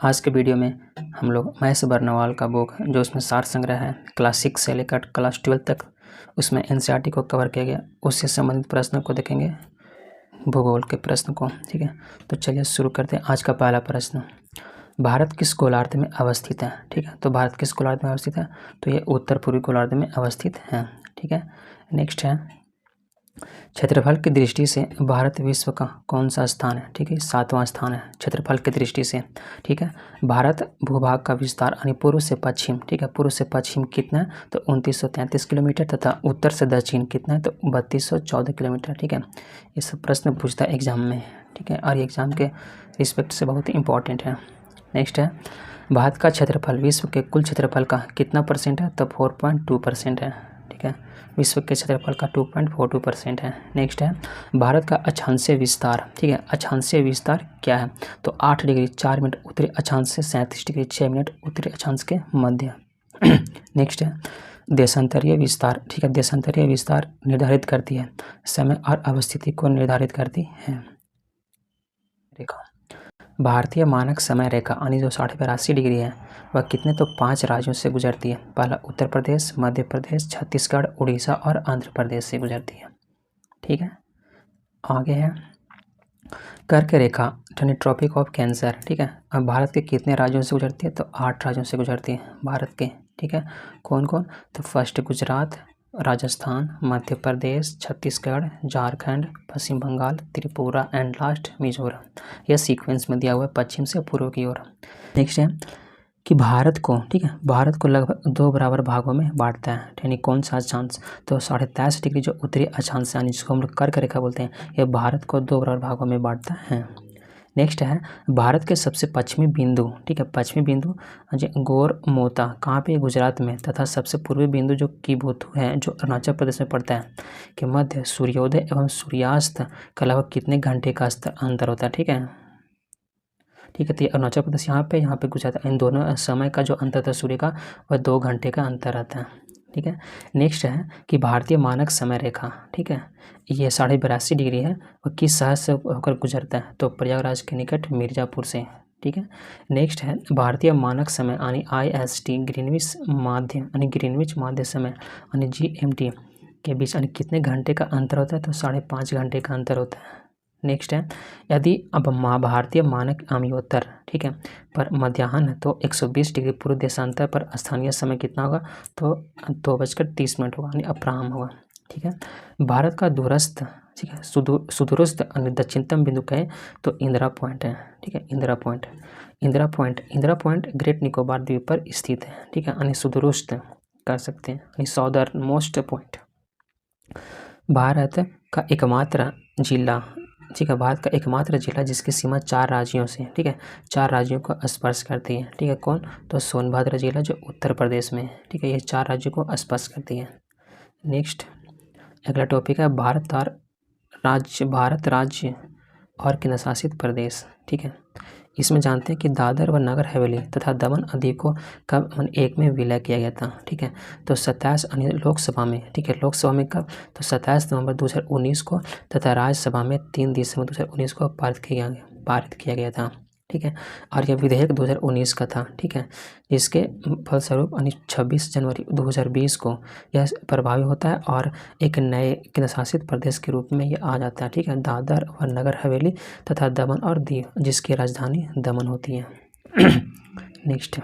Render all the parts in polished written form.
आज के वीडियो में हम लोग महेश बर्नवाल का बुक जो उसमें सार संग्रह है क्लास 6 से लेकर क्लास 12 तक उसमें एनसीईआरटी को कवर किया गया, उससे संबंधित प्रश्नों को देखेंगे, भूगोल के प्रश्न को। ठीक है, तो चलिए शुरू करते हैं। आज का पहला प्रश्न, भारत किस गोलार्ध में अवस्थित है? ठीक है, तो भारत किस गोलार्ध में अवस्थित है? तो ये उत्तर पूर्वी गोलार्ध में अवस्थित है। ठीक है, नेक्स्ट है, क्षेत्रफल की दृष्टि से भारत विश्व का कौन सा स्थान है? ठीक है, 7वां स्थान है क्षेत्रफल की दृष्टि से। ठीक है, भारत भूभाग का विस्तार यानी पूर्व से पश्चिम, ठीक है, पूर्व से पश्चिम कितना है? तो 2933 किलोमीटर, तथा उत्तर से दक्षिण कितना है? तो 3214 किलोमीटर। ठीक है, ये सब प्रश्न पूछता है एग्जाम में। ठीक है, और एग्जाम के रिस्पेक्ट से बहुत ही इंपॉर्टेंट है। नेक्स्ट है, भारत का क्षेत्रफल विश्व के कुल क्षेत्रफल का कितना परसेंट है? तो 4.2% है। ठीक है, विश्व के क्षेत्रफल का 2.42% है। नेक्स्ट है, भारत का अक्षांशीय विस्तार। ठीक है, अक्षांशीय विस्तार क्या है? तो 8 डिग्री 4 मिनट उत्तरी अक्षांश से 37 डिग्री 6 मिनट उत्तरी अक्षांश के मध्य। नेक्स्ट है, देशांतरीय विस्तार। ठीक है, देशांतरीय विस्तार निर्धारित करती है समय और अवस्थिति को निर्धारित करती है रेखा। भारतीय मानक समय रेखा यानी जो 82.82 डिग्री है वह कितने? तो 5 राज्यों से गुजरती है। पहला उत्तर प्रदेश, मध्य प्रदेश, छत्तीसगढ़, उड़ीसा और आंध्र प्रदेश से गुजरती है। ठीक है, आगे है कर्क रेखा यानी ट्रॉपिक ऑफ कैंसर। ठीक है, अब भारत के कितने राज्यों से गुजरती है? तो 8 राज्यों से गुजरती है भारत के। ठीक है, कौन कौन? तो first Gujarat, Rajasthan, Madhya Pradesh, Chhattisgarh, Jharkhand, Paschim Bengal, Tripura and last Mizoram. यह सीक्वेंस में दिया हुआ है पश्चिम से पूर्व की ओर। नेक्स्ट है कि भारत को, ठीक है, भारत को लगभग 2 बराबर भागों में बांटता है, यानी कौन सा अक्षांश? तो 23.5 डिग्री जो उत्तरी अक्षांश यानी जिसको हम लोग कर्क रेखा बोलते हैं, यह भारत को 2 बराबर भागों में बांटता है। नेक्स्ट है, भारत के सबसे पश्चिमी बिंदु, ठीक है, पश्चिमी बिंदु गोरमोता कहाँ पे? गुजरात में। तथा सबसे पूर्वी बिंदु जो किबुथु है जो अरुणाचल प्रदेश में पड़ता है, के मध्य सूर्योदय एवं सूर्यास्त का लगभग कितने घंटे का अंतर होता है? ठीक है, ठीक है, तो अरुणाचल प्रदेश यहाँ पे गुजरात, इन दोनों समय का जो अंतर था सूर्य का वह 2 घंटे का अंतर रहता है। ठीक है, नेक्स्ट है कि भारतीय मानक समय रेखा, ठीक है, ये 82.5 डिग्री है, वह किस शहर से होकर गुजरता है? तो प्रयागराज के निकट मिर्ज़ापुर से। ठीक है, नेक्स्ट है, भारतीय मानक समय यानी IST ग्रीनविच माध्य यानी ग्रीनविच माध्य समय यानी GMT के बीच यानी कितने घंटे का अंतर होता है? तो 5.5 घंटे का अंतर होता है। नेक्स्ट है, यदि अब भारतीय मानक अमयोत्तर, ठीक है, पर मध्याह्न तो 120 डिग्री पूर्व देशांतर पर स्थानीय समय कितना होगा? तो 2:30 होगा यानी अपराह्न होगा। ठीक है, भारत का दूरस्थ, ठीक है, सुदूरस्थ दक्षिणतम बिंदु कहें तो इंदिरा पॉइंट है। ठीक है, इंदिरा पॉइंट ग्रेट निकोबार द्वीप पर स्थित है। ठीक है, यानी सुदूरस्थ कर सकते हैं यानी सॉदर्न मोस्ट पॉइंट। भारत का एकमात्र जिला, ठीक है, भारत का एकमात्र जिला जिसकी सीमा 4 राज्यों से, ठीक है, 4 राज्यों को स्पर्श करती है। ठीक है, कौन? तो सोनभद्र जिला जो उत्तर प्रदेश में है। ठीक है, ये 4 राज्यों को स्पर्श करती है। नेक्स्ट अगला टॉपिक है भारत राज्य और केंद्रशासित प्रदेश। ठीक है, इसमें जानते हैं कि दादर व नगर हवेली तथा दमन और दीव को कब एक में विलय किया गया था? ठीक है, तो 27 लोकसभा में, ठीक है, लोकसभा में कब? तो 27 नवंबर 2019 को, तथा राज्यसभा में 3 दिसंबर 2019 को पारित किया गया था। ठीक है, और यह विधेयक 2019 का था। ठीक है, जिसके फलस्वरूप 26 जनवरी 2020 को यह प्रभावी होता है और एक नए केंद्रशासित प्रदेश के रूप में यह आ जाता है। ठीक है, दादर व नगर हवेली तथा दमन और दीव जिसकी राजधानी दमन होती है। नेक्स्ट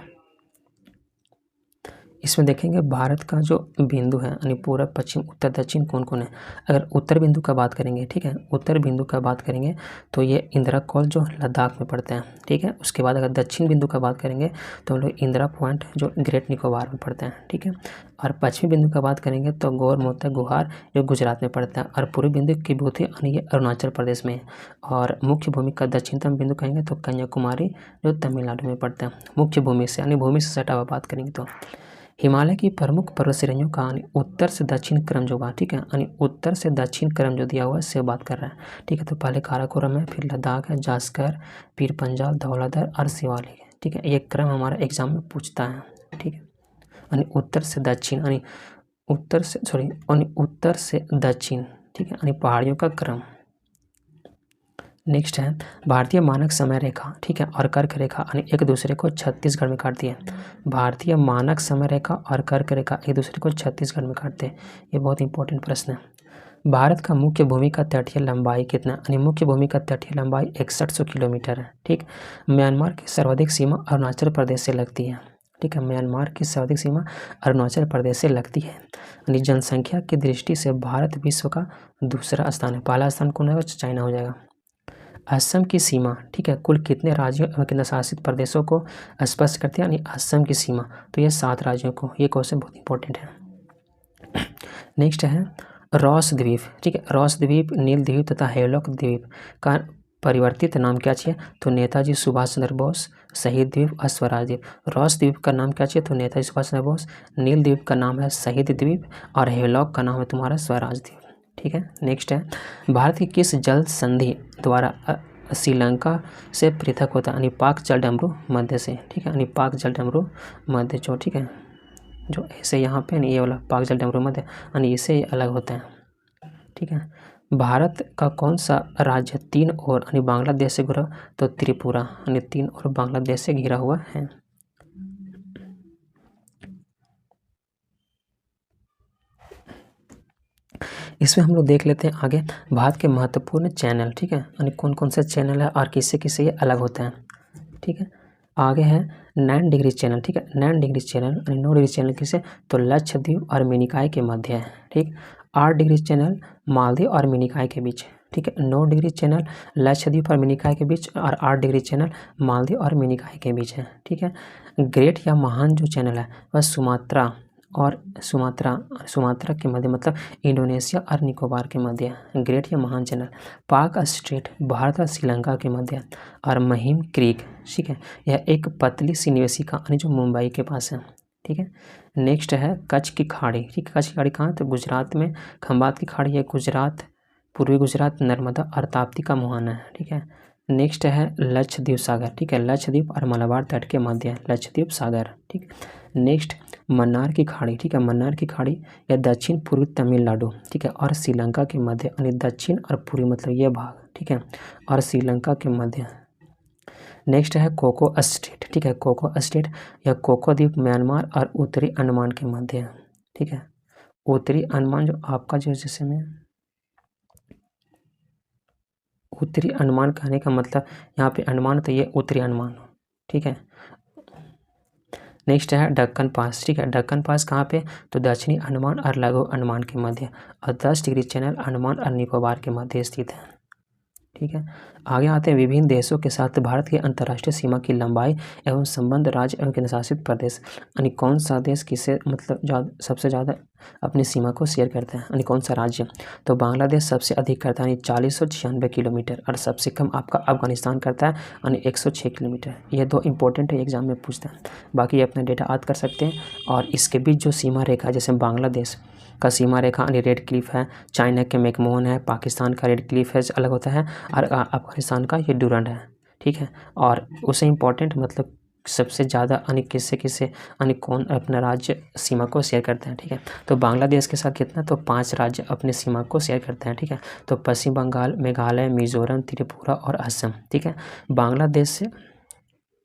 इसमें देखेंगे भारत का जो बिंदु है यानी पूर्व, पश्चिम, उत्तर, दक्षिण कौन कौन है। अगर उत्तर बिंदु का बात करेंगे, ठीक है, उत्तर बिंदु का बात करेंगे तो ये इंदिरा कॉल जो लद्दाख में पड़ते हैं। ठीक है, उसके बाद अगर दक्षिण बिंदु का बात करेंगे तो हम लोग इंदिरा पॉइंट जो ग्रेट निकोबार में पड़ते हैं। ठीक है, और पश्चिमी बिंदु का बात करेंगे तो गोरमोता गुहार जो गुजरात में पड़ता है, और पूर्वी बिंदु किबुथु यानी ये अरुणाचल प्रदेश में है, और मुख्य भूमि का दक्षिणतम बिंदु कहेंगे तो कन्याकुमारी जो तमिलनाडु में पड़ता है। मुख्य भूमि से यानी भूमि से सटा हुआ बात करेंगे तो हिमालय की प्रमुख पर्वत श्रेणियों का उत्तर से दक्षिण क्रम जो हुआ, ठीक है, यानी उत्तर से दक्षिण क्रम जो दिया हुआ है इससे बात कर रहा है। ठीक है, तो पहले काराकोरम है, फिर लद्दाख है, जास्कर, पीर पंजाल, धौलाधर और शिवालिक है। ठीक है, ये क्रम हमारा एग्जाम में पूछता है। ठीक है, यानी उत्तर से दक्षिण यानी उत्तर से दक्षिण, ठीक है, यानी पहाड़ियों का क्रम। नेक्स्ट है भारतीय मानक समय रेखा, ठीक है, और कर्क रेखा एक दूसरे को छत्तीसगढ़ में काटती है। भारतीय मानक समय रेखा और कर्क रेखा एक दूसरे को छत्तीसगढ़ में काटते हैं। ये बहुत इंपॉर्टेंट प्रश्न है। भारत का मुख्य भूमि का तटीय लंबाई कितना, यानी मुख्य भूमि का तटीय लंबाई 6100 किलोमीटर है। ठीक, म्यांमार की सर्वाधिक सीमा अरुणाचल प्रदेश से लगती है। ठीक है, म्यांमार की सर्वाधिक सीमा अरुणाचल प्रदेश से लगती है। यानी जनसंख्या की दृष्टि से भारत विश्व का दूसरा स्थान है। पहला स्थान कौन होगा? चाइना हो जाएगा। असम की सीमा, ठीक है, कुल कितने राज्यों एवं केंद्र शासित प्रदेशों को स्पष्ट करती है? यानी असम की सीमा, तो ये 7 राज्यों को। ये क्वेश्चन बहुत इंपॉर्टेंट है। नेक्स्ट है रॉस द्वीप, ठीक है, रॉस द्वीप, नील द्वीप तथा हेवलॉक द्वीप का परिवर्तित नाम क्या चाहिए? तो नेताजी सुभाष चंद्र बोस शहीद द्वीप और स्वराज द्वीप। रॉस द्वीप का नाम क्या चाहिए? तो नेताजी सुभाष चंद्र बोस। नील द्वीप का नाम है शहीद द्वीप और हेवलॉक का नाम है तुम्हारा स्वराज द्वीप। ठीक है, नेक्स्ट है भारत की किस जल संधि द्वारा श्रीलंका से पृथक होता है? यानी पाक जल डमरू मध्य से। ठीक है, यानी पाक जल डमरू मध्य जो, ठीक है, जो ऐसे यहाँ पे ये वाला पाक जल डमरू मध्य, यानी इससे अलग होता है। ठीक है, भारत का कौन सा राज्य 3 ओर यानी बांग्लादेश से घिरा? तो त्रिपुरा, यानी 3 ओर बांग्लादेश से घिरा हुआ है। इसमें हम लोग देख लेते हैं आगे भारत के महत्वपूर्ण चैनल। ठीक है, यानी कौन कौन से चैनल है और किससे किससे ये अलग होते हैं। ठीक है, आगे है 9 डिग्री चैनल। ठीक है, 9 डिग्री चैनल यानी 9 डिग्री चैनल किसे? तो लक्षद्वीप और मिनिकॉय के मध्य है। ठीक, 8 डिग्री चैनल मालदीव और मिनिकॉय के बीच। ठीक है, 9 डिग्री चैनल लक्षद्वीप और मिनिकॉय के बीच और 8 डिग्री चैनल मालदीव और मिनिकॉय के बीच है। ठीक है, ग्रेट या महान जो चैनल है वह सुमात्रा के मध्य, मतलब इंडोनेशिया और निकोबार के मध्य। ग्रेट या महान चैनल पाक स्ट्रेट भारत और श्रीलंका के मध्य। और महिम क्रीक, ठीक है, यह एक पतली सी निवेशिका यानी जो मुंबई के पास है। ठीक है, नेक्स्ट है कच्छ की खाड़ी। ठीक है, कच्छ की खाड़ी कहाँ? तो गुजरात में। खंबात की खाड़ी है गुजरात, पूर्वी गुजरात, नर्मदा और ताप्ती का मुहाना है। ठीक है, नेक्स्ट है लक्षद्वीप सागर। ठीक है, लक्षद्वीप और मलाबार तट के मध्य लक्षद्वीप सागर। ठीक, नेक्स्ट मन्नार की खाड़ी। ठीक है, मन्नार की खाड़ी या दक्षिण पूर्वी तमिलनाडु, ठीक है, और श्रीलंका के मध्य, यानी दक्षिण और पूर्वी मतलब ये भाग। ठीक है, और श्रीलंका के मध्य। नेक्स्ट है कोको स्टेट। ठीक है, कोको स्टेट या कोको द्वीप म्यांमार और उत्तरी अंडमान के मध्य। ठीक है, उत्तरी अंडमान जो आपका जो जैसे में उत्तरी अंडमान कहने का मतलब यहाँ पे अंडमान, तो ये उत्तरी अंडमान। ठीक है, नेक्स्ट है दक्कन पास। ठीक है, दक्कन पास कहाँ पे? तो दक्षिणी अंडमान और लघु अंडमान के मध्य। और 10 डिग्री चैनल अंडमान और निकोबार के मध्य स्थित है। ठीक है, आगे आते हैं विभिन्न देशों के साथ भारत की अंतर्राष्ट्रीय सीमा की लंबाई एवं संबंध राज्य एवं केंद्र शासित प्रदेश। यानी कौन सा देश किससे मतलब सबसे ज़्यादा अपनी सीमा को शेयर करता है, यानी कौन सा राज्य? तो बांग्लादेश सबसे अधिक करता है, यानी 4096 किलोमीटर, और सबसे कम आपका अफगानिस्तान करता है, यानी 106 किलोमीटर। ये 2 इंपॉर्टेंट है, एग्जाम में पूछता है। बाकी ये अपना डेटा याद कर सकते हैं। और इसके बीच जो सीमा रेखा, जैसे बांग्लादेश का सीमा रेखा यानी रेड क्लिफ है, चाइना के मैकमोहन है, पाकिस्तान का रेड क्लिफ है अलग होता है, और अफगानिस्तान का ये डुरंड है। ठीक है, और उससे इम्पोर्टेंट मतलब सबसे ज़्यादा यानी किससे यानी कौन अपना राज्य सीमा को शेयर करते हैं। ठीक है, तो बांग्लादेश के साथ कितना? तो 5 राज्य अपने सीमा को शेयर करते हैं। ठीक है, तो पश्चिम बंगाल, मेघालय, मिजोरम, त्रिपुरा और असम। ठीक है, बांग्लादेश से,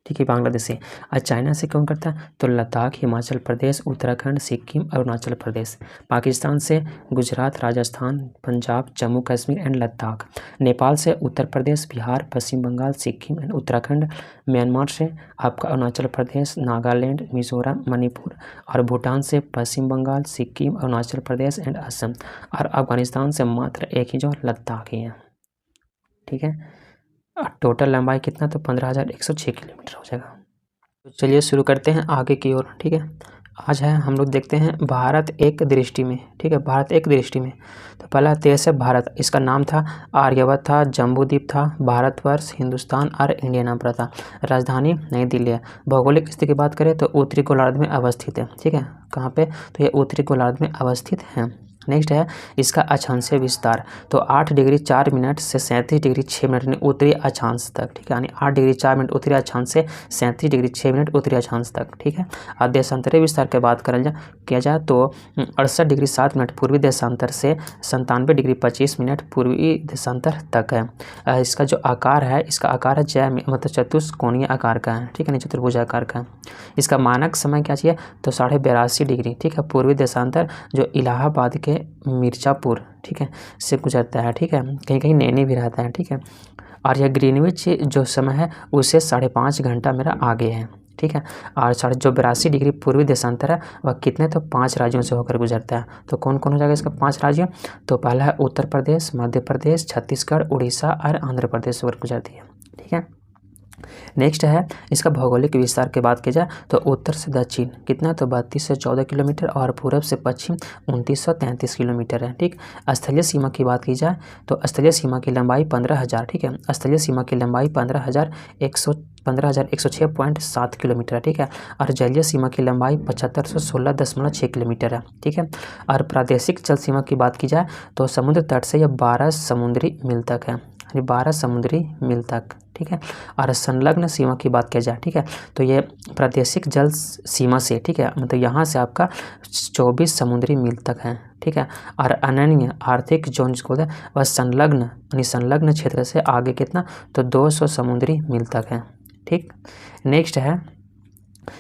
ठीक है, बांग्लादेश से। और चाइना से कौन करता है? तो लद्दाख, हिमाचल प्रदेश, उत्तराखंड, सिक्किम, अरुणाचल प्रदेश। पाकिस्तान से गुजरात, राजस्थान, पंजाब, जम्मू कश्मीर एंड लद्दाख। नेपाल से उत्तर प्रदेश, बिहार, पश्चिम बंगाल, सिक्किम एंड उत्तराखंड। म्यांमार से आपका अरुणाचल प्रदेश, नागालैंड, मिजोरम, मणिपुर। और भूटान से पश्चिम बंगाल, सिक्किम, अरुणाचल प्रदेश एंड असम। और अफगानिस्तान से मात्र एक ही जो लद्दाख ही है। ठीक है, टोटल लंबाई कितना? तो 15,106 किलोमीटर हो जाएगा। तो चलिए शुरू करते हैं आगे की ओर। ठीक है, आज है हम लोग देखते हैं भारत एक दृष्टि में। ठीक है, भारत एक दृष्टि में। तो पहला देश है भारत, इसका नाम था आर्यवत था, जम्बूद्वीप था, भारतवर्ष, हिंदुस्तान और इंडिया नाम पड़ा था। राजधानी नई दिल्ली है। भौगोलिक स्थिति की बात करें तो उत्तरी गोलार्ध में अवस्थित है। ठीक है, कहाँ पे? तो ये उत्तरी गोलार्ध में अवस्थित है। नेक्स्ट है इसका अक्षांशीय विस्तार, तो 8 डिग्री 4 मिनट से 37 डिग्री 6 मिनट यानी उत्तरी अक्षांश तक, ठीक है, यानी 8 डिग्री 4 मिनट उत्तरी अक्षांश से 37 डिग्री 6 मिनट उत्तरी अक्षांश तक, ठीक है। और देशांतरीय विस्तार की बात किया जाए तो 68 डिग्री 7 मिनट पूर्वी देशांतर से 97 डिग्री 25 मिनट पूर्वी देशांतर तक है। इसका जो आकार है, इसका आकार है मतलब चतुष्कोणीय आकार का है, ठीक है, नहीं चतुर्भुज आकार का है। इसका मानक समय क्या चाहिए तो 82.5 डिग्री, ठीक है, पूर्वी देशांतर जो इलाहाबाद के मिर्ज़ापुर, ठीक है, से गुजरता है, ठीक है, कहीं कहीं नैनी भी रहता है, ठीक है। और यह ग्रीनविच जो समय है उससे 5.5 घंटा मेरा आगे है, ठीक है। और जो 82 डिग्री पूर्वी देशांतर है वह कितने तो 5 राज्यों से होकर गुजरता है। तो कौन कौन हो जाएगा इसका 5 राज्य, तो पहला है उत्तर प्रदेश, मध्य प्रदेश, छत्तीसगढ़, उड़ीसा और आंध्र प्रदेश होकर गुजरती है, ठीक है। नेक्स्ट है इसका भौगोलिक विस्तार की बात की जाए तो उत्तर से दक्षिण कितना तो 32 से 14 किलोमीटर और पूरब से पश्चिम 2933 किलोमीटर है, ठीक। स्थलीय सीमा की बात की जाए तो स्थलीय सीमा की लंबाई 15,000, ठीक है, स्थलीय सीमा की लंबाई 15,106.7 किलोमीटर है, ठीक है। और जलीय सीमा की लंबाई 7516.6 किलोमीटर है, ठीक है। और प्रादेशिक जल सीमा की बात की जाए तो समुद्र तट से यह 12 समुद्री मील तक है, 12 समुद्री मील तक, ठीक है। और संलग्न सीमा की बात किया जाए, ठीक है, तो ये प्रादेशिक जल सीमा से, ठीक है, मतलब यहाँ से आपका 24 समुद्री मील तक है, ठीक है। और अनन्य आर्थिक जोन जिसको होता है वह संलग्न क्षेत्र से आगे कितना तो 200 समुद्री मील तक है, ठीक। नेक्स्ट है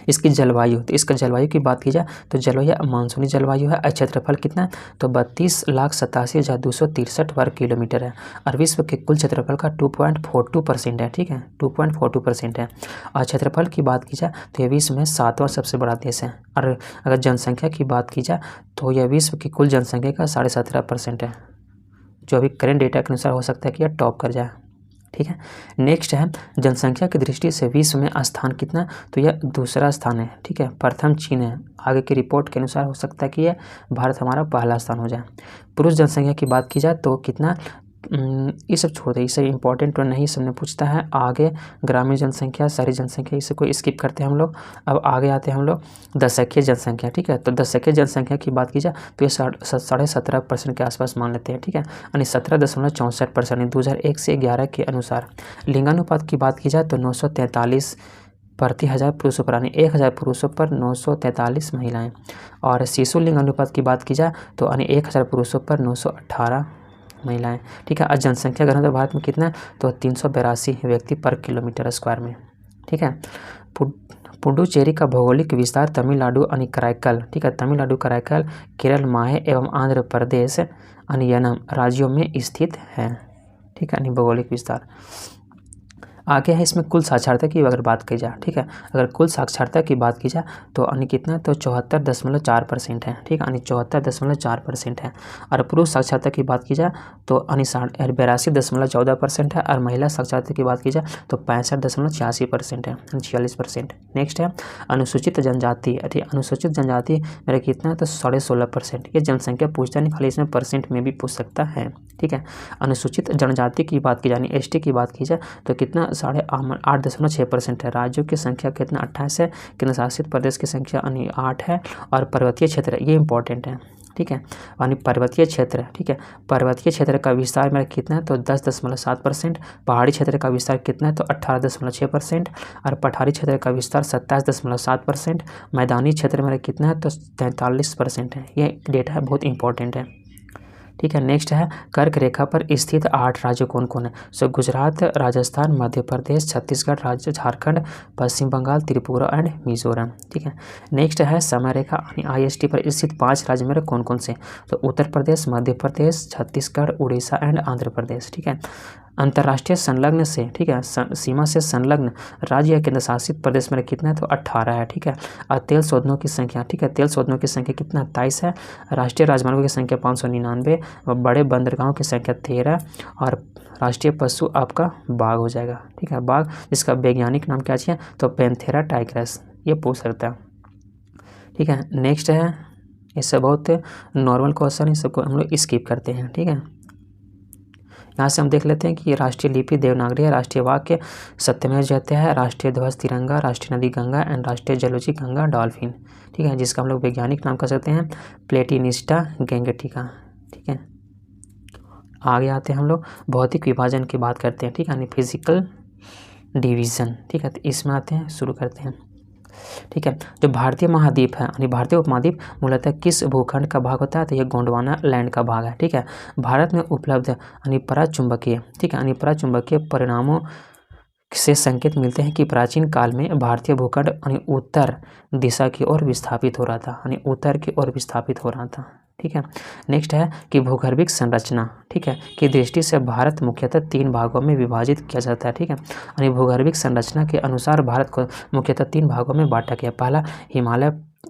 इसकी जलवायु, तो इसका जलवायु की बात की जाए तो जलवायु मानसूनी जलवायु है। क्षेत्रफल कितना है तो 32,87,263 वर्ग किलोमीटर है। और विश्व के कुल क्षेत्रफल का 2.42% है, ठीक है, 2.42% है। और क्षेत्रफल की बात की जाए तो यह विश्व में 7वां सबसे बड़ा देश है। और अगर जनसंख्या की बात की जाए तो यह विश्व की कुल जनसंख्या का 17.5% है, जो अभी करेंट डेटा के अनुसार हो सकता है कि यह टॉप कर जाए, ठीक है। नेक्स्ट है जनसंख्या की दृष्टि से विश्व में स्थान कितना तो यह दूसरा स्थान है, ठीक है, प्रथम चीन है। आगे की रिपोर्ट के अनुसार हो सकता है कि यह भारत हमारा पहला स्थान हो जाए। पुरुष जनसंख्या की बात की जाए तो कितना ये सब छोड़ दे, ये सब इंपॉर्टेंट नहीं, सबने पूछता है। आगे ग्रामीण जनसंख्या, शहरी जनसंख्या, इसे कोई स्किप करते हैं हम लोग। अब आगे आते हैं हम लोग दशकीय जनसंख्या, ठीक है। तो दशकीय जनसंख्या की बात की जाए तो ये 17.5% के आसपास मान लेते हैं, ठीक है, यानी 17.64%, 2001 से 11 के अनुसार। लिंगानुपात की बात की जाए तो 943 प्रति 1000 पुरुषों पर, यानी 1000 पुरुषों पर 943 महिलाएं। और शिशु लिंगानुपात की बात की जाए तो यानी 1000 पुरुषों पर 918 महिलाएं, ठीक है। आज जनसंख्या घनत्व भारत में कितना है तो 382 व्यक्ति पर किलोमीटर स्क्वायर में, ठीक है। पुडुचेरी का भौगोलिक विस्तार तमिलनाडु यानी कराईकल, ठीक है, तमिलनाडु कराईकल, केरल माहे एवं आंध्र प्रदेश अनियनम राज्यों में स्थित है, ठीक है, यानी भौगोलिक विस्तार। आगे है इसमें कुल साक्षरता की अगर बात की जाए, ठीक है, अगर कुल साक्षरता की बात की जाए तो यानी कितना तो 74.4% है, ठीक है, यानी 74.4% है। और पुरुष साक्षरता की बात की जाए तो यानी 82.14% है। और महिला साक्षरता की बात की जाए तो 65.86% है, 46%। नेक्स्ट है अनुसूचित जनजाति, अनुसूचित जनजाति मेरा कितना है तो 16.5%। ये जनसंख्या पूछता नहीं, खाली इसमें परसेंट में भी पूछ सकता है, ठीक है। अनुसूचित जनजाति की बात की जाए, एसटी की बात की जाए तो कितना 8.6% है। राज्यों की संख्या कितना 28 है। केंद्र शासित प्रदेश की संख्या 8 है। और पर्वतीय क्षेत्र ये इंपॉर्टेंट है, ठीक है, यानी पर्वतीय क्षेत्र, ठीक है, पर्वतीय क्षेत्र का विस्तार मेरा कितना है तो 10.7%। पहाड़ी क्षेत्र का विस्तार कितना है तो 18.6%। और पठारी क्षेत्र का विस्तार 27.7%। मैदानी क्षेत्र मेरा कितना है तो 43% है। ये डेटा है बहुत इंपॉर्टेंट है, ठीक है। नेक्स्ट है कर्क रेखा पर स्थित 8 राज्य कौन कौन है। सो गुजरात, राजस्थान, मध्य प्रदेश, छत्तीसगढ़ राज्य, झारखंड, पश्चिम बंगाल, त्रिपुरा एंड मिजोरम, ठीक है। नेक्स्ट है समय रेखा यानी IST पर स्थित 5 राज्य मेरे कौन कौन से, तो उत्तर प्रदेश, मध्य प्रदेश, छत्तीसगढ़, उड़ीसा एंड आंध्र प्रदेश, ठीक है। अंतर्राष्ट्रीय संलग्न से, ठीक है, सीमा से संलग्न राज्य या केंद्र शासित प्रदेश में कितना है तो 18 है, ठीक है। और तेल शोधनों की संख्या, ठीक है, तेल शोधनों की संख्या कितना 23 है। राष्ट्रीय राजमार्गों की संख्या 599 व बड़े बंदरगाहों की संख्या 13। और राष्ट्रीय पशु आपका बाघ हो जाएगा, ठीक है, बाघ, जिसका वैज्ञानिक नाम क्या चाहिए तो पैंथेरा टाइग्रिस, ये पूछ सकता है, ठीक है। नेक्स्ट है इससे बहुत नॉर्मल क्वेश्चन, इस सबको हम लोग स्किप करते हैं, ठीक है। यहाँ से हम देख लेते हैं कि ये राष्ट्रीय लिपि देवनागरी है, राष्ट्रीय वाक्य सत्यमेव जयते है, राष्ट्रीय ध्वज तिरंगा, राष्ट्रीय नदी गंगा एंड राष्ट्रीय जलोजी गंगा डॉल्फिन। ठीक है, जिसका हम लोग वैज्ञानिक नाम कर सकते हैं प्लेटिनिस्टा गैंगेटिका। ठीक है, आगे आते हैं हम लोग भौतिक विभाजन की बात करते हैं। ठीक है, यानी फिजिकल डिवीज़न। ठीक है, तो इसमें आते हैं, शुरू करते हैं। ठीक है, जो भारतीय महाद्वीप है यानी भारतीय उपमहाद्वीप मूलतः किस भूखंड का भाग होता है, तो ये गोंडवाना लैंड का भाग है। ठीक है, भारत में उपलब्ध यानी पराचुंबकीय, ठीक है, यानी पराचुंबकीय परिणामों से संकेत मिलते हैं कि प्राचीन काल में भारतीय भूखंड यानी उत्तर दिशा की ओर विस्थापित हो रहा था, यानी उत्तर की ओर विस्थापित हो रहा था। ठीक है, नेक्स्ट है कि भूगर्भिक संरचना, ठीक है, की दृष्टि से भारत मुख्यतः 3 भागों में विभाजित किया जाता है। ठीक है, यानी भूगर्भिक संरचना के अनुसार भारत को मुख्यतः 3 भागों में बांटा गया। पहला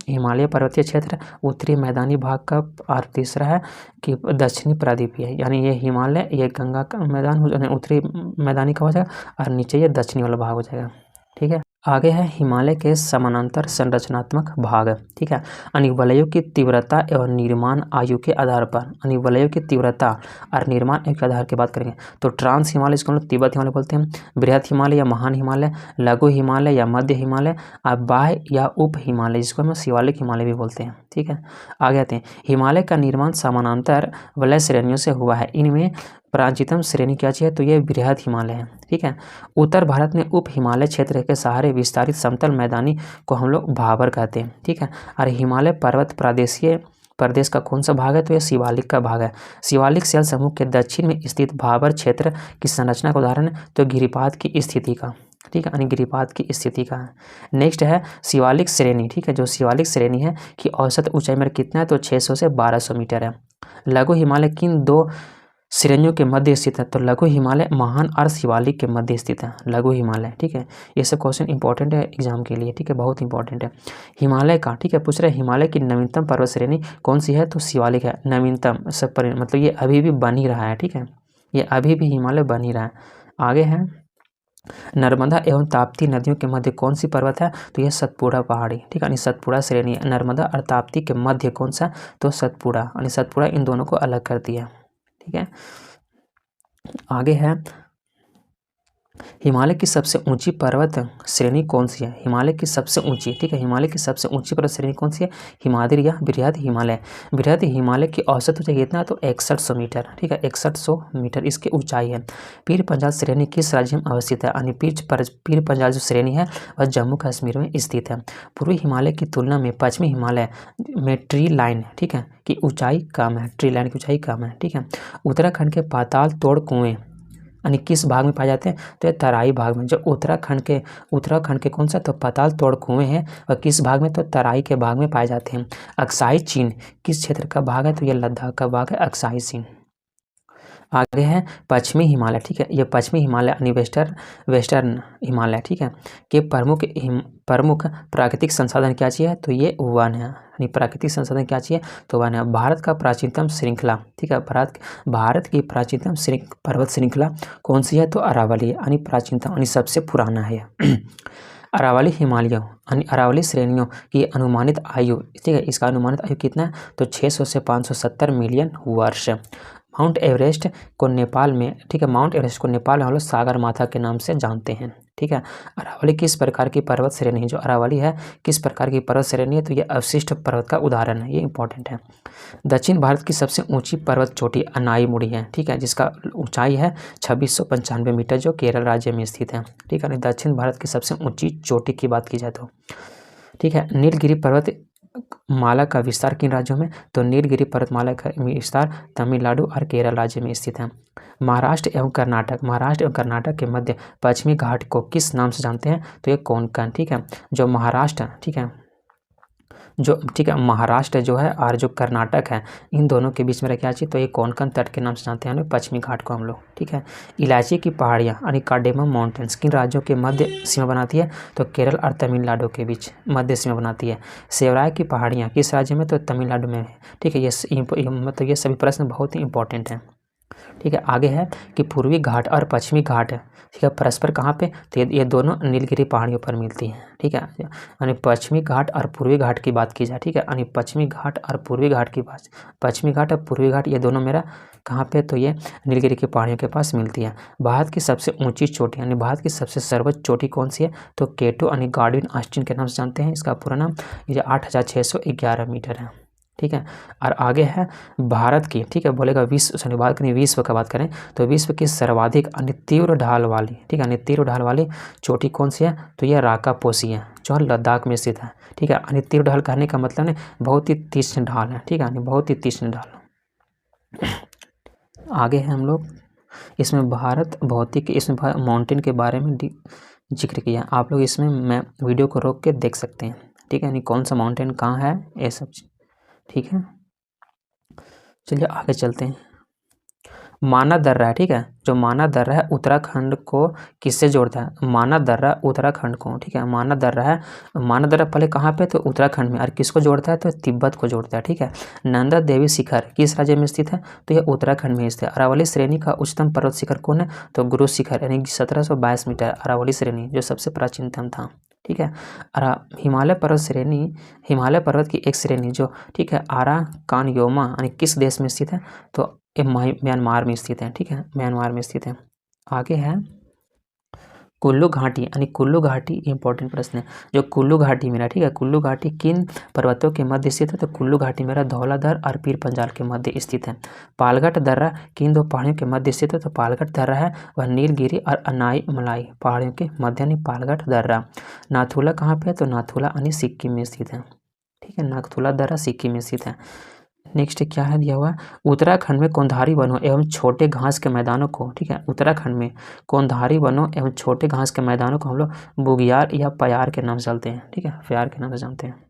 हिमालय पर्वतीय क्षेत्र, उत्तरी मैदानी भाग का, और तीसरा है कि दक्षिणी प्रायद्वीपीय, यानी ये हिमालय, ये गंगा का मैदान हो जाए, उत्तरी मैदानी का हो जाएगा, और नीचे ये दक्षिणी वाला भाग हो जाएगा। ठीक है, आगे है हिमालय के समानांतर संरचनात्मक भाग। ठीक है, अनिवलयों की तीव्रता एवं निर्माण आयु के आधार पर, अनिवलयों की तीव्रता और निर्माण आयु के आधार की बात करेंगे तो ट्रांस हिमालय, इसको हम लोग तिब्बत हिमालय बोलते हैं, बृहद हिमालय या महान हिमालय, लघु हिमालय या मध्य हिमालय, और बाह्य या उप हिमालय, जिसको हम शिवालिक हिमालय भी बोलते हैं। ठीक है, आगे आते हैं, हिमालय का निर्माण समानांतर वलय श्रेणियों से हुआ है। इनमें प्राचीनतम श्रेणी क्या है, तो ये बृहद हिमालय है। ठीक है, उत्तर भारत में उप हिमालय क्षेत्र के सहारे विस्तारित समतल मैदानी को हम लोग भाबर कहते हैं। ठीक है, और हिमालय पर्वत प्रदेश का कौन सा भाग है, तो यह शिवालिक का भाग है। शिवालिक शैल समूह के दक्षिण में स्थित भाबर क्षेत्र की संरचना का उदाहरण है तो गिरिपाद की स्थिति का। ठीक है, यानी गिरिपाद की स्थिति का है। नेक्स्ट है शिवालिक श्रेणी। ठीक है, जो शिवालिक श्रेणी है कि औसत ऊंचाई में कितना है, तो 600 से 1200 मीटर है। लघु हिमालय किन 2 श्रेणियों के मध्य स्थित है, तो लघु हिमालय महान और शिवालिक के मध्य स्थित है लघु हिमालय। ठीक है, ये सब क्वेश्चन इंपॉर्टेंट है एग्जाम के लिए। ठीक है, बहुत इंपॉर्टेंट है। हिमालय का, ठीक है, पूछ रहे हिमालय की नवीनतम पर्वत श्रेणी कौन सी है, तो शिवालिक है नवीनतम, सब पर मतलब ये अभी भी बन ही रहा है। ठीक है, ये अभी भी हिमालय बन ही रहा है। आगे है नर्मदा एवं ताप्ती नदियों के मध्य कौन सी पर्वत है, तो यह सतपुड़ा पहाड़ी। ठीक है, यानी सतपुड़ा श्रेणी है। नर्मदा और ताप्ती के मध्य कौन सा, तो सतपुड़ा, यानी सतपुड़ा इन दोनों को अलग करती है। ठीक है, आगे है हिमालय की सबसे ऊंची पर्वत श्रेणी कौन सी है, हिमालय की सबसे ऊंची। ठीक है, हिमालय की सबसे ऊंची पर्वत श्रेणी कौन सी है, हिमाद्री या बृहद हिमालय। बृहद हिमालय की औसत ऊंचाई कितना है, तो 6100 मीटर। ठीक है, 6100 मीटर इसकी ऊंचाई है। पीर पंजाल श्रेणी किस राज्य में अवस्थित है, यानी पीर पंजाल जो श्रेणी है वह जम्मू कश्मीर में स्थित है। पूर्वी हिमालय की तुलना में पश्चिमी हिमालय में ट्री लाइन, ठीक है, की ऊंचाई कम है, ट्री लाइन की ऊंचाई कम है। ठीक है, उत्तराखंड के पाताल तोड़ कुएं यानी किस भाग में पाए जाते हैं, तो ये तराई भाग में। जो उत्तराखंड के कौन सा, तो पाताल तोड़ कुएं हैं वह किस भाग में, तो तराई के भाग में पाए जाते हैं। अक्साई चीन किस क्षेत्र का भाग है, तो ये लद्दाख का भाग है अक्साई चीन। आगे है पश्चिमी हिमालय। ठीक है, ये पश्चिमी हिमालय यानी वेस्टर्न हिमालय, ठीक है, के प्रमुख प्राकृतिक संसाधन क्या चाहिए, तो ये वन है, यानी प्राकृतिक संसाधन क्या चाहिए, तो वन है। भारत का प्राचीनतम श्रृंखला, ठीक है, भारत की प्राचीनतम पर्वत श्रृंखला कौन सी है, तो अरावली, यानी प्राचीनतम यानी सबसे पुराना है। अरावली हिमालयों यानी अरावली श्रेणियों की अनुमानित आयु, ठीक है, इसका अनुमानित आयु कितना है, तो 600 से 570 मिलियन वर्ष। माउंट एवरेस्ट को नेपाल में, ठीक है, माउंट एवरेस्ट को नेपाल में हम लोग सागर माथा के नाम से जानते हैं। ठीक है, अरावली किस प्रकार की पर्वत श्रेणी है, जो अरावली है किस प्रकार की पर्वत श्रेणी है, तो ये अवशिष्ट पर्वत का उदाहरण है, ये इंपॉर्टेंट है। दक्षिण भारत की सबसे ऊंची पर्वत चोटी अनाईमुड़ी है। ठीक है, जिसका ऊंचाई है 2695 मीटर, जो केरल राज्य में स्थित है। ठीक है, दक्षिण भारत की सबसे ऊंची चोटी की बात की जाए तो, ठीक है, नीलगिरी पर्वत माला का विस्तार किन राज्यों में, तो नीलगिरी पर्वतमाला का विस्तार तमिलनाडु और केरल राज्य में स्थित है। महाराष्ट्र एवं कर्नाटक के मध्य पश्चिमी घाट को किस नाम से जानते हैं, तो ये कोंकण। ठीक है, जो महाराष्ट्र, ठीक है, महाराष्ट्र जो है और जो कर्नाटक है इन दोनों के बीच में क्या चीज़, तो ये कोंकण तट के नाम से जानते हैं पश्चिमी घाट को हम लोग। ठीक है, इलायची की पहाड़ियाँ यानी कार्डेमम माउंटेन्स किन राज्यों के मध्य सीमा बनाती है, तो केरल और तमिलनाडु के बीच मध्य सीमा बनाती है। सेवराय की पहाड़ियाँ किस राज्य में, तो तमिलनाडु में है। ठीक है, ये मतलब ये सभी प्रश्न बहुत ही इंपॉर्टेंट हैं। ठीक है, आगे है कि पूर्वी घाट और पश्चिमी घाट, ठीक है, परस्पर कहाँ पे, तो ये दोनों नीलगिरी पहाड़ियों पर मिलती हैं। ठीक है, यानी पश्चिमी घाट और पूर्वी घाट की बात की जाए, ठीक है, यानी पश्चिमी घाट और पूर्वी घाट ये दोनों मेरा कहाँ पे, तो ये नीलगिरी की पहाड़ियों के पास मिलती है। भारत की सबसे ऊंची चोटी यानी भारत की सबसे सर्वोच्च चोटी कौन सी है, तो केटू यानी गार्डविन ऑस्टिन के नाम से जानते हैं। इसका पूरा नाम ये 8611 मीटर है। ठीक है, और आगे है भारत की, ठीक है, बोलेगा विश्व, सॉरी भारत की विश्व का बात करें तो विश्व की सर्वाधिक तीव्र ढाल वाली, ठीक है, तीव्र ढाल वाली चोटी कौन सी है, तो यह राकापोसी है जो लद्दाख में स्थित है। ठीक है, तीव्र ढाल कहने का मतलब ने बहुत ही तीक्ष्ण ढाल है। ठीक है, बहुत ही तीक्ष्ण ढाल। आगे है हम लोग, इसमें भारत भौतिक, इसमें माउंटेन के बारे में जिक्र किया। आप लोग इसमें मैं वीडियो को रोक के देख सकते हैं। ठीक है, यानी कौन सा माउंटेन कहाँ है, ये सब। ठीक है, चलिए आगे चलते हैं। माना दर्रा है, ठीक है, जो माना दर्रा है उत्तराखंड को किससे जोड़ता है, माना दर्रा उत्तराखंड को, ठीक है, माना दर्रा है, माना दर्रा पहले कहाँ पे, तो उत्तराखंड में, और किसको जोड़ता है, तो तिब्बत को जोड़ता है। ठीक है, नंदा देवी शिखर किस राज्य में स्थित है, तो यह उत्तराखंड में स्थित है। अरावली श्रेणी का उच्चतम पर्वत शिखर कौन है, तो गुरु शिखर, यानी 1722 मीटर अरावली श्रेणी जो सबसे प्राचीनतम था। ठीक है, हिमालय पर्वत श्रेणी, हिमालय पर्वत की एक श्रेणी जो, ठीक है, आराकानयोमा यानी किस देश में स्थित है, तो ये म्यांमार में स्थित है। ठीक है, म्यांमार में स्थित है। आगे है कुल्लू घाटी, यानी कुल्लू घाटी इंपॉर्टेंट प्रश्न है, जो कुल्लू घाटी मेरा, ठीक है, कुल्लू घाटी किन पर्वतों के मध्य स्थित है, तो कुल्लू घाटी मेरा धौलाधर और पीर पंजाल के मध्य स्थित है। पालघाट दर्रा किन दो पहाड़ियों के मध्य स्थित है, तो पालघाट दर्रा है वह नीलगिरी और अनाई मलाई पहाड़ियों के मध्य, यानी पालघाट दर्रा। नाथुला कहाँ पे है, तो नाथुला यानी सिक्किम में स्थित है। ठीक है, नाथुला दर्रा सिक्किम में स्थित है। नेक्स्ट क्या है दिया हुआ, उत्तराखंड में कोंधारी वनों एवं छोटे घास के मैदानों को, ठीक है, उत्तराखंड में कोंधारी वनों एवं छोटे घास के मैदानों को हम लोग बुग्याल या प्यार के नाम से जानते हैं। ठीक है, प्यार के नाम से जानते हैं।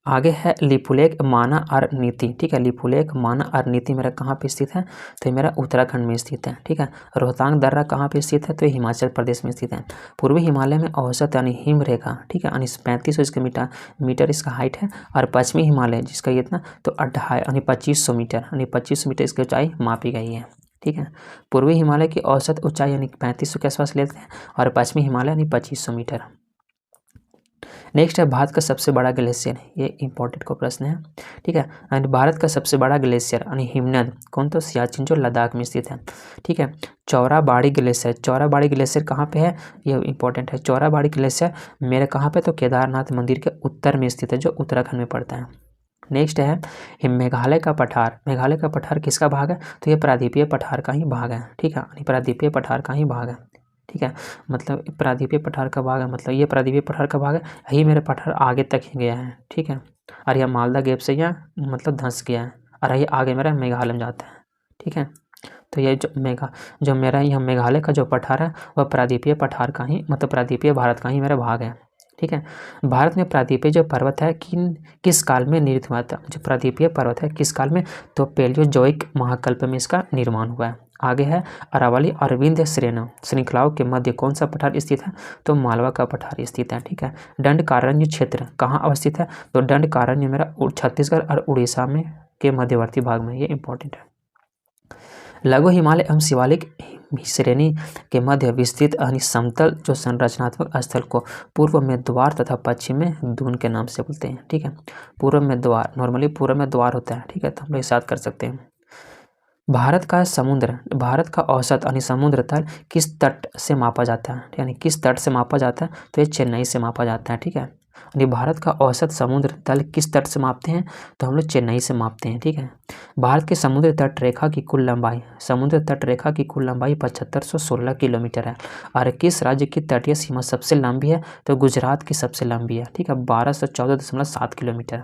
आगे है लिपुलेख, माना और नीति। ठीक है, लिपुलेख, माना और नीति मेरा कहाँ पे स्थित है, तो ये मेरा उत्तराखंड में स्थित है। ठीक है, रोहतांग दर्रा कहाँ पे स्थित है, तो ये हिमाचल प्रदेश में स्थित है। पूर्वी हिमालय में औसत यानी हिम रेखा, ठीक है, यानी 3500 इसका मीटर इसका हाइट है, और पश्चिमी हिमालय जिसका ये इतना, तो 2.5 यानी 2500 मीटर, यानी 2500 मीटर इसकी ऊंचाई मापी गई है। ठीक है, पूर्वी हिमालय की औसत ऊंचाई यानी 3500 के आसपास लेते हैं, और पश्चिमी हिमालय यानी 2500 मीटर। नेक्स्ट है भारत का सबसे बड़ा ग्लेशियर, ये इंपॉर्टेंट को प्रश्न है। ठीक है, एंड भारत का सबसे बड़ा ग्लेशियर यानी हिमनद कौन, तो सियाचिन जो लद्दाख में स्थित है। ठीक है, चौराबाड़ी ग्लेशियर, चौराबाड़ी ग्लेशियर कहाँ पे है, ये इंपॉर्टेंट है। चौराबाड़ी ग्लेशियर मेरे कहाँ पे, तो केदारनाथ मंदिर के उत्तर में स्थित है जो उत्तराखंड में पड़ता है। नेक्स्ट है मेघालय का पठार, मेघालय का पठार किसका भाग है, तो ये प्रायद्वीपीय पठार का ही भाग है। ठीक है, प्रायद्वीपीय पठार का ही भाग है। ठीक है, मतलब प्रायद्वीपीय पठार का भाग है, मतलब ये प्रायद्वीपीय पठार का भाग है, यही मेरे पठार आगे तक ही गया है। ठीक है, और यह मालदा गैप से यह मतलब धंस गया है, और ये आगे मेरा मेघालय में जाता है। ठीक है, तो ये जो मेरा यह मेघालय का जो पठार है वह प्रायद्वीपीय पठार का ही, मतलब प्रायद्वीपीय भारत का ही मेरा भाग है। ठीक है, भारत में प्रायद्वीपीय जो पर्वत है किस काल में निर्मित हुआ था, जो प्रायद्वीपीय पर्वत है किस काल में, तो पैलियोजोइक महाकल्प में इसका निर्माण हुआ है। आगे है अरावली और विंध्य श्रृंखलाओं के मध्य कौन सा पठार स्थित है, तो मालवा का पठार स्थित है। ठीक है, दंडकारण्य क्षेत्र कहाँ अवस्थित है, तो दंडकारण्य मेरा छत्तीसगढ़ और उड़ीसा में के मध्यवर्ती भाग में, ये इंपॉर्टेंट है। लघु हिमालय एवं शिवालिक श्रेणी के मध्य विस्तृत यानी समतल जो संरचनात्मक स्थल को पूर्व में द्वार तथा पश्चिम में दून के नाम से बोलते हैं। ठीक है, पूर्व में द्वार, नॉर्मली पूर्व में द्वार होता है। ठीक है, तो हम लोग साथ कर सकते हैं। भारत का समुद्र, भारत का औसत यानी समुद्र तल किस तट से मापा जाता है, यानी किस तट से मापा जाता है, तो ये चेन्नई से मापा जाता है। ठीक है, यानी भारत का औसत समुद्र तल किस तट से मापते हैं, तो हम लोग चेन्नई से मापते हैं। ठीक है, भारत के समुद्र तट रेखा की कुल लंबाई, समुद्र तट रेखा की कुल लंबाई 7516 किलोमीटर है, और किस राज्य की तटीय सीमा सबसे लंबी है, तो गुजरात की सबसे लंबी है। ठीक है, 1214.7 किलोमीटर।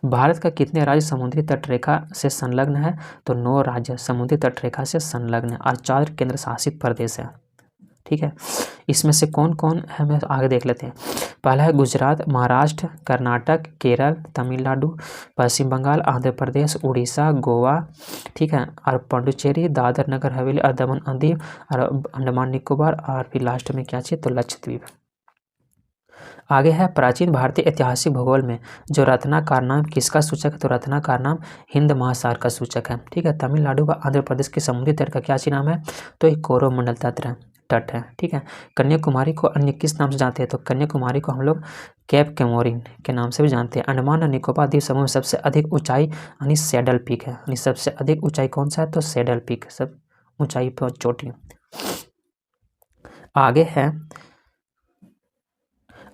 भारत का कितने राज्य समुद्री तट रेखा से संलग्न है, तो 9 राज्य समुद्री तट रेखा से संलग्न है, और 4 केंद्र शासित प्रदेश है। ठीक है, इसमें से कौन कौन है मैं आगे देख लेते हैं। पहला है गुजरात, महाराष्ट्र, कर्नाटक, केरल, तमिलनाडु, पश्चिम बंगाल, आंध्र प्रदेश, उड़ीसा, गोवा। ठीक है, और पुडुचेरी, दादर नगर हवेली और दमन और दीव, और अंडमान निकोबार, और फिर लास्ट में क्या चाहिए, तो लक्षद्वीप। आगे है प्राचीन भारतीय ऐतिहासिक भूगोल में जो रत्नाकर नाम किसका सूचक है, तो रत्नाकर नाम हिंद महासागर का सूचक है। ठीक है, तमिलनाडु व आंध्र प्रदेश के समुद्री तट का क्या नाम है, तो एक कोरोमंडल तंत्र है। तट है। ठीक है, कन्याकुमारी को अन्य किस नाम से जानते हैं? तो कन्याकुमारी को हम लोग कैप कैमोरिन के नाम से भी जानते हैं। अंडमान और निकोबार द्वीप समूह में सबसे अधिक ऊंचाई यानी सैडल पीक है, यानी सबसे अधिक ऊंचाई कौन सा है? तो सैडल पीक, सब ऊंचाई पर चोटी। आगे है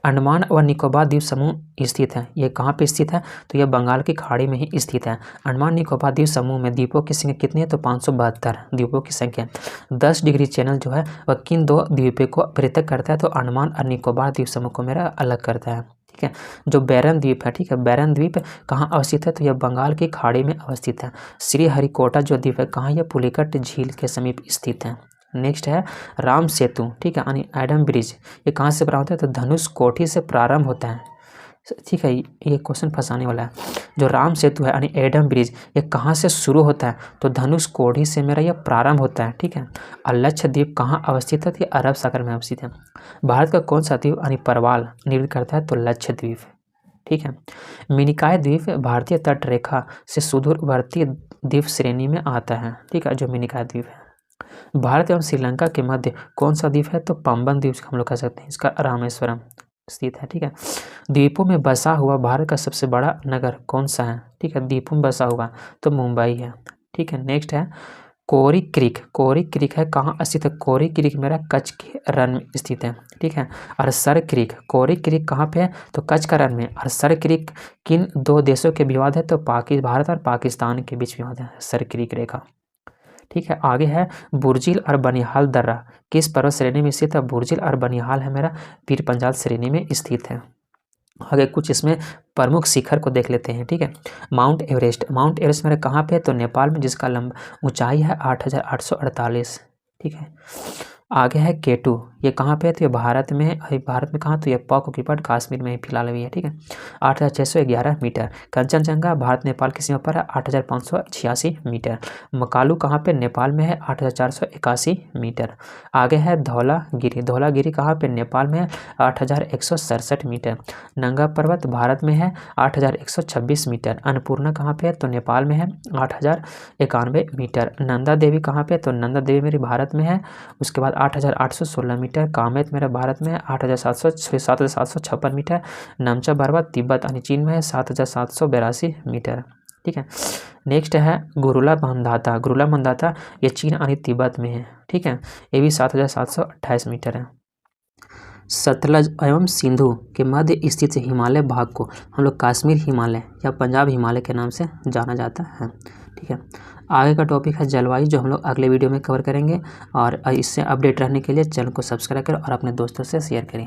अंडमान और निकोबार द्वीप समूह स्थित है, ये कहाँ पे स्थित है? तो यह बंगाल की खाड़ी में ही स्थित है। अंडमान निकोबार द्वीप समूह में द्वीपों की संख्या कितनी है? तो 572 द्वीपों की संख्या। 10 डिग्री चैनल जो है वह किन दो द्वीपों को पृथक करता है? तो अंडमान और निकोबार द्वीप समूह को मेरा अलग करता है। ठीक है, जो बैरन द्वीप है, ठीक है, बैरन द्वीप कहाँ अवस्थित है? तो यह बंगाल की खाड़ी में अवस्थित है। श्रीहरिकोटा जो द्वीप है कहाँ? यह पुलिकट झील के समीप स्थित है। नेक्स्ट है राम सेतु, ठीक है, यानी एडम ब्रिज, ये कहाँ से प्रारंभ होता है? तो धनुष कोठी से प्रारंभ होता है। ठीक है, ये क्वेश्चन फंसाने वाला है। जो राम सेतु है यानी एडम ब्रिज, ये कहाँ से शुरू होता है? तो धनुष कोठी से मेरा यह प्रारंभ होता है। ठीक है, और लक्षद्वीप कहाँ अवस्थित है? तो अरब सागर में अवस्थित है। भारत का कौन सा द्वीप यानी परवाल निर्मित करता है? तो लक्षद्वीप। ठीक है, मिनिकॉय द्वीप भारतीय तट रेखा से सुदूरवर्ती द्वीप श्रेणी में आता है। ठीक है, जो मिनिकॉय द्वीप है। भारत एवं श्रीलंका के मध्य कौन सा द्वीप है? तो पंबन द्वीप हम लोग कह सकते हैं, इसका रामेश्वरम स्थित है। ठीक है, द्वीपों में बसा हुआ भारत का सबसे बड़ा नगर कौन सा है? ठीक है, द्वीपों में बसा हुआ तो मुंबई है। ठीक है, नेक्स्ट है कोरी क्रीक, कोरी क्रीक है कहाँ स्थित है? कोरी क्रीक मेरा कच्छ के रण में स्थित है। ठीक है, और सर क्रीक, कोरी क्रीक कहाँ पे है? तो कच्छ का रण में। और सर क्रीक किन दो देशों के विवाद है? तो भारत और पाकिस्तान के बीच विवाद है, सर क्रीक रेखा। ठीक है, आगे है बुर्जिल और बनिहाल दर्रा किस पर्वत श्रेणी में स्थित है? बुर्जिल और बनिहाल है मेरा पीर पंजाल श्रेणी में स्थित है। आगे कुछ इसमें प्रमुख शिखर को देख लेते हैं। ठीक है, माउंट एवरेस्ट, माउंट एवरेस्ट मेरा कहाँ पे है? तो नेपाल में, जिसका ऊंचाई है 8,848। ठीक है, आगे है केटू, ये कहाँ पे है? तो ये भारत में है। भारत में कहाँ? तो ये पाक ऑक्यूपाइड कश्मीर में फिलहाल अभी है। ठीक है, 8,611 मीटर। कंचनजंगा भारत नेपाल की सीमा पर है 8,586 मीटर। मकालू कहाँ पे? नेपाल में है 8,481 मीटर। आगे है धौलागिरी, धौलागिरी कहाँ पे? नेपाल में है 8,167 मीटर। नंगा पर्वत भारत में है 8,126 मीटर। अन्नपूर्णा कहाँ पे है? तो नेपाल में है 8,091 मीटर। नंदा देवी कहाँ पे? तो नंदा देवी मेरी भारत में है। उसके बाद 8,816 मीटर। कामेत मेरा भारत में है 7,756 मीटर। नामचा पर्वत तिब्बत यानी चीन में है 7,782 मीटर। ठीक है, नेक्स्ट है गुरुला मंदाता, गुरुला मंदाता ये चीन यानी तिब्बत में है। ठीक है, ये भी 7,728 मीटर है। सतलज एवं सिंधु के मध्य स्थित हिमालय भाग को हम लोग कश्मीर हिमालय या पंजाब हिमालय के नाम से जाना जाता है। ठीक है, आगे का टॉपिक है जलवायु, जो हम लोग अगले वीडियो में कवर करेंगे। और इससे अपडेट रहने के लिए चैनल को सब्सक्राइब करें और अपने दोस्तों से शेयर करें।